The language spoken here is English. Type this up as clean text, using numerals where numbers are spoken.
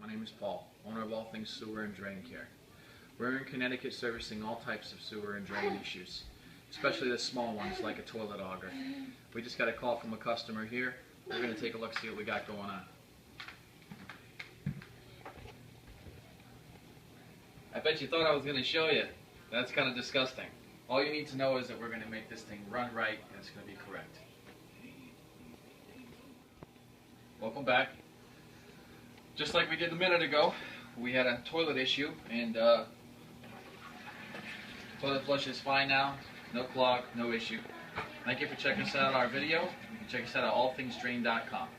name is Paul, owner of All Things Sewer and Drain Care. We're in Connecticut servicing all types of sewer and drain issues, especially the small ones like a toilet auger. We just got a call from a customer here. We're going to take a look, see what we got going on. I bet you thought I was going to show you. That's kind of disgusting. All you need to know is that we're going to make this thing run right and it's going to be correct. Welcome back. Just like we did a minute ago, we had a toilet issue, and toilet flush is fine now. No clog, no issue. Thank you for checking us out on our video. You can check us out at allthingsdrain.com.